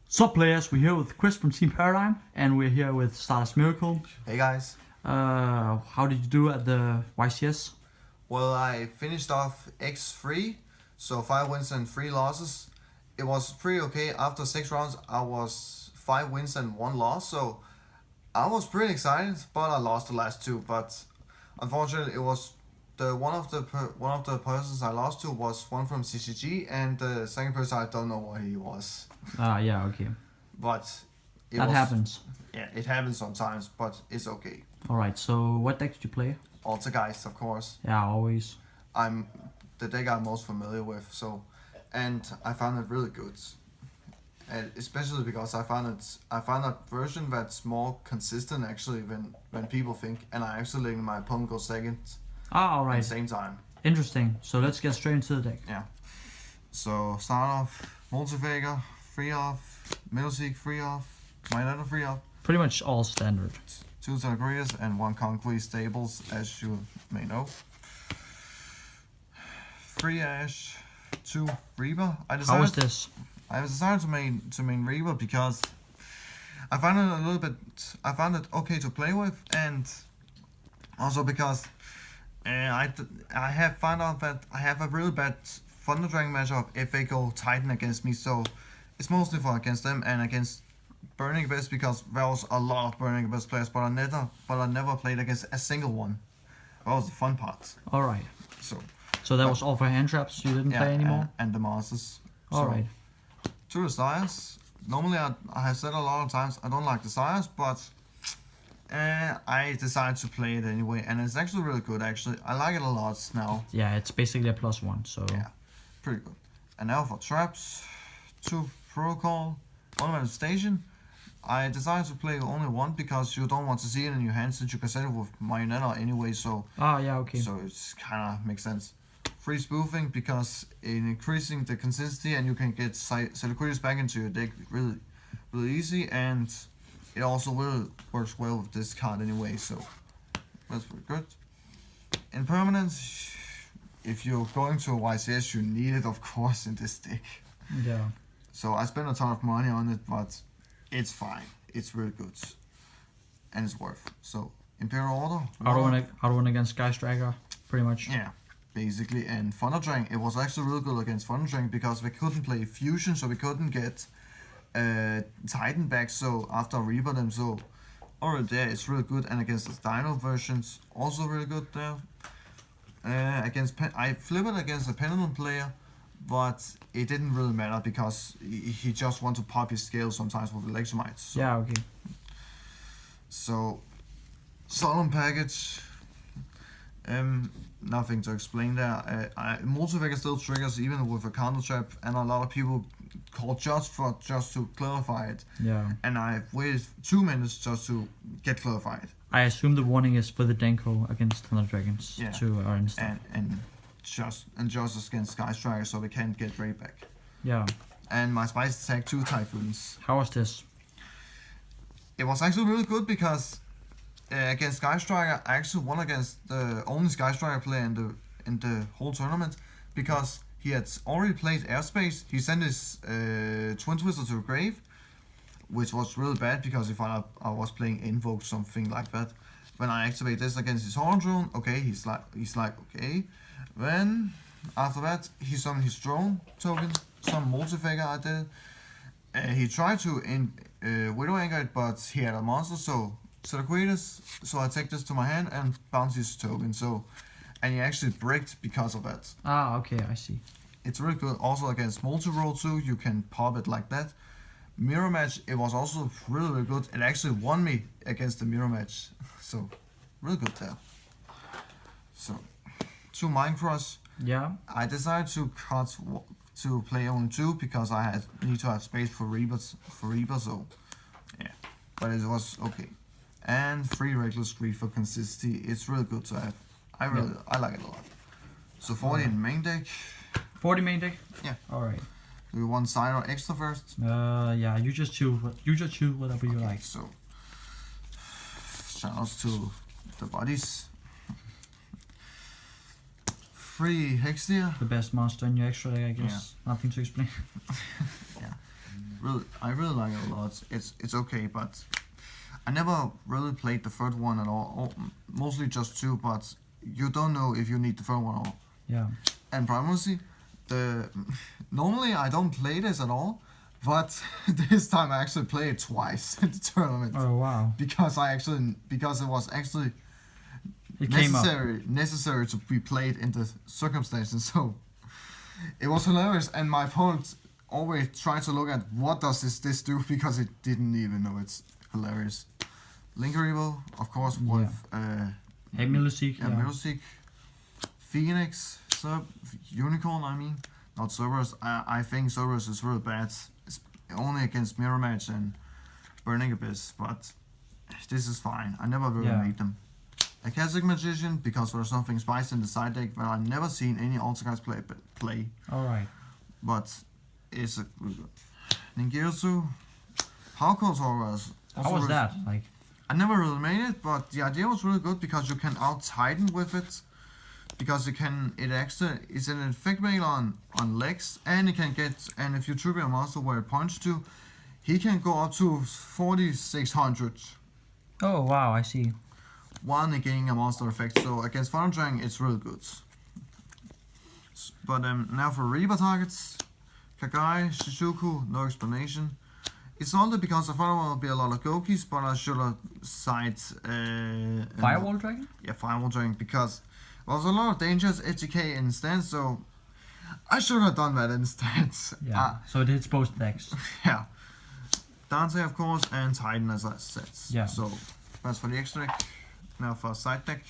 Sup Players, we're here with Chris from Team Paradigm, and we're here with Stardustmiracle. Hey guys. How did you do at the YCS? Well, I finished off X3, so 5 wins and 3 losses. It was pretty okay. After 6 rounds, I was 5 wins and 1 loss, so I was pretty excited, but I lost the last 2. But unfortunately, it was one of the persons I lost to was one from CCG, and the second person I don't know what he was. Yeah, okay. But That happens. Yeah, it happens sometimes, but it's okay. Alright, so what deck did you play? Altergeist, of course. Yeah, always. I'm the deck I'm most familiar with, so, and I found it really good, and especially because I found a version that's more consistent actually when people think, and I actually letting my opponent go second Alright. at the same time. Interesting. So let's get straight into the deck. Yeah. So start off Multifaker, free off, Middle Seek, free off, Minetta, free off. Pretty much all standard. 2 Telegraphers and 1 Concrete Stables, as you may know. 3 Ash, 2 Reaper. How was this? I decided to main Reaper because I found it a little bit. I found it okay to play with, and also because I have found out that I have a really bad Thunder Dragon matchup if they go Titan against me. So it's mostly for against them and against Burning Abyss, because there was a lot of Burning Abyss players, but I never played against a single one. That was the fun part. Alright. So that was all for hand traps, you didn't play anymore? And the masters. Alright. So, 2 Desires. Normally I have said a lot of times I don't like Desires, but I decided to play it anyway, and it's actually really good actually. I like it a lot now. Yeah, it's basically a +1, so... Yeah, pretty good. And now for traps. 2 Protocol, 1 Manifestation. I decided to play only 1 because you don't want to see it in your hand, since you can set it with Marionetta anyway, so... yeah, okay. So it's kinda makes sense. 3 Spoofing, because in increasing the consistency, and you can get Celebrities back into your deck really easy, and it also really works well with this card anyway, so that's pretty good. In permanence, if you're going to a YCS, you need it, of course, in this deck. Yeah. So I spent a ton of money on it, but it's fine. It's really good, and it's worth. So Imperial Order. Auto win against Sky Striker, pretty much. Yeah, basically. And Thunder Dragon, it was actually really good against Thunder Dragon because we couldn't play Fusion, so we couldn't get Titan back. So after Reaper them, so already there, it's really good. And against the Dino versions, also really good there. I flipped it against a Pendulum player, but it didn't really matter because he just wanted to pop his scale sometimes with Electromites. So. Yeah, okay. So, Solemn Package, nothing to explain there. Multifaker still triggers even with a counter trap, and a lot of people call just to clarify it. Yeah. And I've waited 2 minutes just to get clarified. I assume the warning is for the Denko against Thunder Dragons to earn stuff. And just against Sky Striker, so we can't get Ray back. Yeah. And my Spice attack 2 Typhoons. How was this? It was actually really good because against Sky Striker, I actually won against the only Sky Striker player in the whole tournament, because he had already played Airspace. He sent his Twin Twister to the grave, which was really bad because he found out I was playing Invoke, something like that. When I activate this against his Horn Drone, okay, he's like okay. Then after that, he summoned his drone token, some Multifaker I did. He tried to Widow Anchor it, but he had a monster, so I take this to my hand and bounce his token. So, and he actually bricked because of that. Okay, I see. It's really good. Also against multi-roll too, you can pop it like that. Mirror match, it was also really good. It actually won me against the mirror match, so really good there. So 2 Mind Crush. Yeah. I decided to play only 2 because I need to have space for Reaper, so yeah. But it was okay. And 3 Reckless Greed for consistency. It's really good to have. I like it a lot. So 40 in main deck. 40 main deck? Yeah. Alright. Do you want side or extra first? Yeah, you just choose whatever you like. So shoutouts to the buddies. 3 Hextia. The best monster in your extra deck, I guess. Yeah. Nothing to explain. Yeah. I really like it a lot. It's okay, but I never really played the third one at all. Or mostly just two, but you don't know if you need the third one or. Yeah. And primarily, normally I don't play this at all, but this time I actually played it twice in the tournament. Oh wow. Because it was actually It necessary to be played in the circumstances. So it was hilarious, and my opponent always tried to look at what does this do, because it didn't even know it's hilarious. Linker Evo, of course, with Millisig. Millisig, Phoenix, Unicorn. I mean, not Cerberus. I think Cerberus is really bad. It's only against Mirror Match and Burning Abyss, but this is fine. I never really made them. A Classic Magician, because there's something spicy in the side deck, but I've never seen any Altergeist play. Alright. But it's a Ningetsu. Hardcore Horrors. How was that? Like, I never really made it, but the idea was really good because you can out Titan with it. Because it's an effect mail on legs, and if you trigger a monster where it points to, he can go up to 4600. oh wow, I see. While negating a monster effect, so against Thunder Dragon it's really good. But now for Reaper targets, Kagai, Shizuku, no explanation. It's only because I thought there will be a lot of Gokis, but I should have sided Firewall Dragon? Yeah, Firewall Dragon, because there was a lot of dangers ATK instead, so I should have done that instead. Yeah, so it hits both decks. Yeah. Dante, of course, and Titan, as I said. Yeah. So that's for the extra deck. Now for side deck.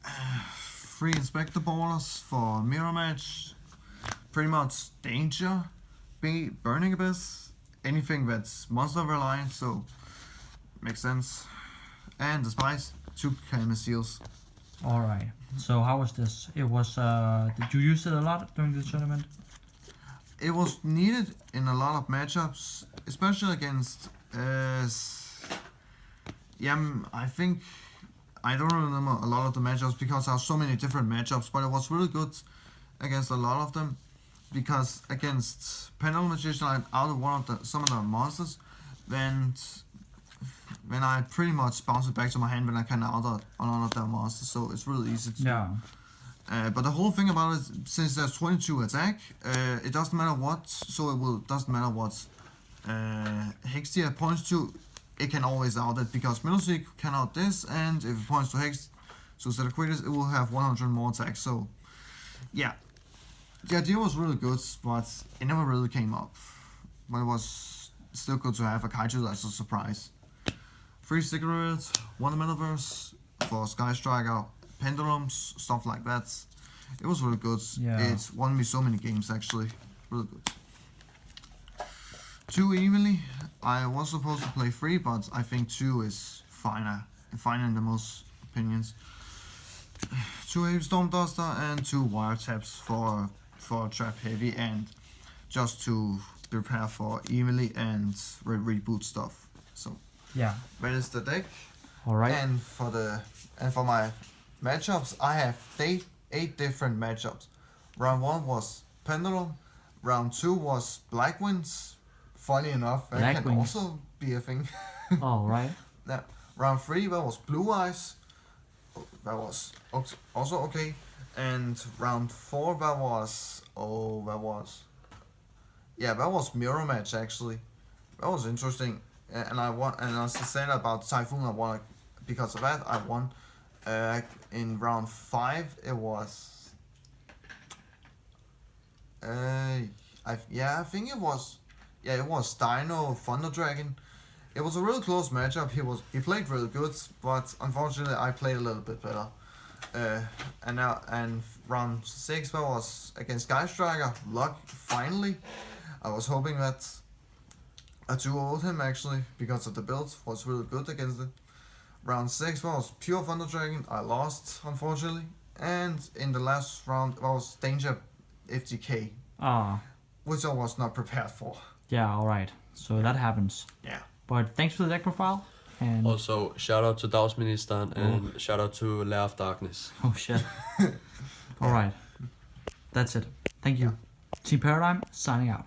3 Inspector Ballers for Mirror Match. Pretty much Danger, Burning Abyss, anything that's monster reliant, so makes sense. And the Spice, 2 Canvas Seals. Alright, so how was this? It was, did you use it a lot during the tournament? It was needed in a lot of matchups, especially against I think I don't remember a lot of the matchups because there are so many different matchups, but it was really good against a lot of them, because against Pendulum Magician I out of some of the monsters, when I pretty much bounce it back to my hand when I can out on one of their monsters, so it's really easy to do. But the whole thing about it, since there's 22 attack, it doesn't matter what, doesn't matter what Hextia points to, it can always out it, because Millisig can out this, and if it points to Hex, so instead of quickness, it will have 100 more attacks, so yeah. The idea was really good, but it never really came up. But it was still good to have a Kaiju as a surprise. 3 cigarettes, 1 Metaverse for Sky Striker, Pendulums, stuff like that. It was really good. Yeah. It won me so many games actually. Really good. 2 Evenly. I was supposed to play 3, but I think 2 is fine in the most opinions. 2 Heavy Storm Duster and 2 Wiretaps for Trap Heavy, and just to prepare for Evenly and reboot stuff. So yeah, that is the deck. Alright. And for my matchups, I have 8 different matchups. Round 1 was Pendulum. Round 2 was Black Winds. Funny enough, that can also be a thing. Alright. Now, round 3 that was Blue Eyes. That was also okay. And round 4 that was Mirror Match actually. That was interesting. And I won, and as I said about Typhoon, I won because of that. I won. In round 5 it was I think it was Dino Thunder Dragon. It was a really close matchup. He played really good, but unfortunately I played a little bit better. And round 6 that was against Sky Striker. Luck finally. I was hoping that I 2-0'd him actually, because of the build was really good against it. Round 6 was Pure Thunder Dragon. I lost unfortunately. And in the last round was Danger FGK. Which I was not prepared for. Yeah, alright. So that happens. Yeah. But thanks for the deck profile. And also, shout out to Dagsministeren and shout out to Lair of Darkness. oh shit. Alright. That's it. Thank you. Team Paradigm signing out.